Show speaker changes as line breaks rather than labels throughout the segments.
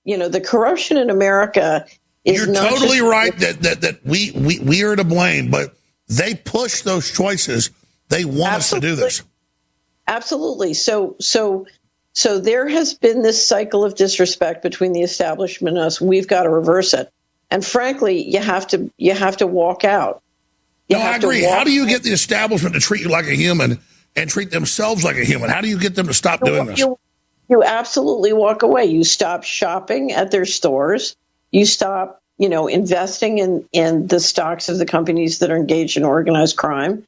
The corruption in America is
You're
not
totally
just,
right that we are to blame, but they push those choices. They want us to do this.
Absolutely. So there has been this cycle of disrespect between the establishment and us. We've got to reverse it. And frankly, you have to walk out.
I agree. How do you get the establishment to treat you like a human and treat themselves like a human? How do you get them to stop doing this?
You absolutely walk away. You stop shopping at their stores. You stop, investing in the stocks of the companies that are engaged in organized crime.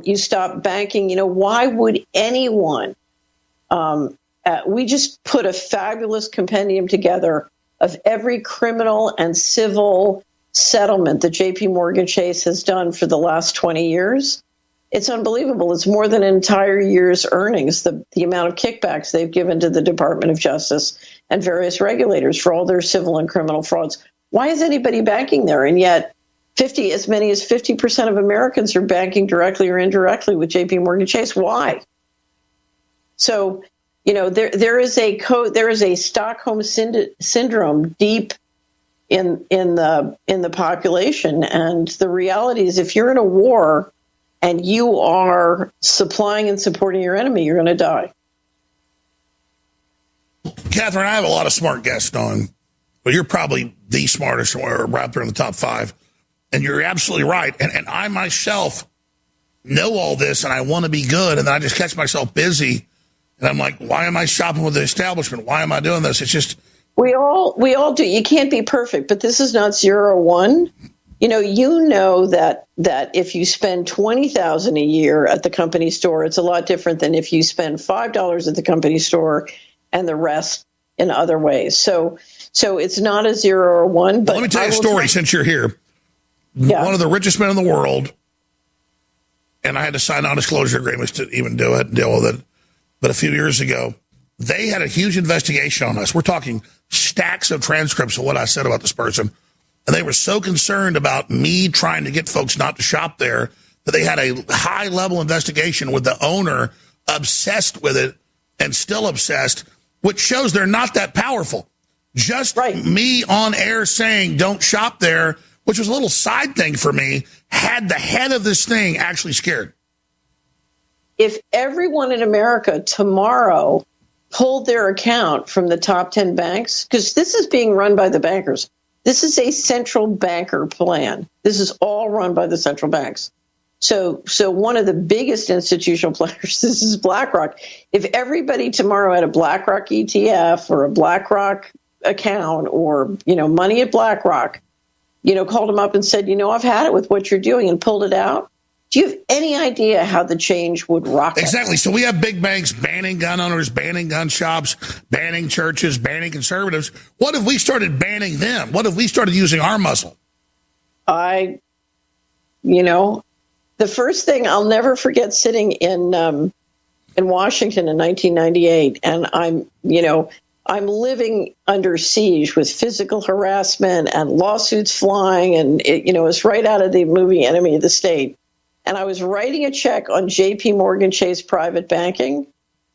You stop banking. Why would anyone? We just put a fabulous compendium together of every criminal and civil settlement that J.P. Morgan Chase has done for the last 20 years. It's unbelievable. It's more than an entire year's earnings, the amount of kickbacks they've given to the Department of Justice and various regulators for all their civil and criminal frauds. Why is anybody banking there? And yet as many as 50% of Americans are banking directly or indirectly with J.P. Morgan Chase. Why? So, there is a Stockholm syndrome deep in the population, and the reality is, if you're in a war and you are supplying and supporting your enemy, you're going to die.
Catherine, I have a lot of smart guests on, but you're probably the smartest, or right there in the top 5. And you're absolutely right. And I myself know all this, and I want to be good, and then I just catch myself busy, and I'm like, why am I shopping with the establishment? Why am I doing this? It's just...
We all do. You can't be perfect, but this is not 0 or 1. That if you spend $20,000 a year at the company store, it's a lot different than if you spend $5 at the company store and the rest in other ways. So it's not a 0 or 1. But
let me tell you a story since you're here.
Yeah.
One of the richest men in the world, and I had to sign non-disclosure agreements to even deal with it. But a few years ago, they had a huge investigation on us. We're talking stacks of transcripts of what I said about this person. And they were so concerned about me trying to get folks not to shop there that they had a high-level investigation with the owner obsessed with it and still obsessed, which shows they're not that powerful. Just me on air saying don't shop there, which was a little side thing for me, had the head of this thing actually scared.
If everyone in America tomorrow pulled their account from the top 10 banks, because this is being run by the bankers. This is a central banker plan. This is all run by the central banks. So one of the biggest institutional players, this is BlackRock. If everybody tomorrow had a BlackRock ETF or a BlackRock account or, money at BlackRock, called them up and said, I've had it with what you're doing, and pulled it out, do you have any idea how the change would rocket?
Exactly. So we have big banks banning gun owners, banning gun shops, banning churches, banning conservatives. What if we started banning them? What if we started using our muscle?
The first thing, I'll never forget sitting in Washington in 1998, and I'm living under siege with physical harassment and lawsuits flying, and it was right out of the movie Enemy of the State. And I was writing a check on J.P. Morgan Chase Private Banking.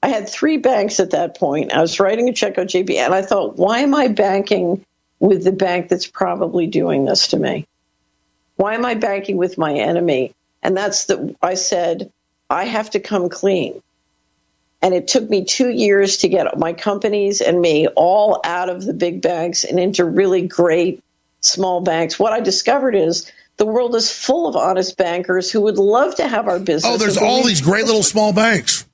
I had 3 banks at that point. I was writing a check on J.P. and I thought, why am I banking with the bank that's probably doing this to me? Why am I banking with my enemy? And I said, I have to come clean. And it took me 2 years to get my companies and me all out of the big banks and into really great small banks. What I discovered is the world is full of honest bankers who would love to have our business.
Oh, there's all these great little small banks.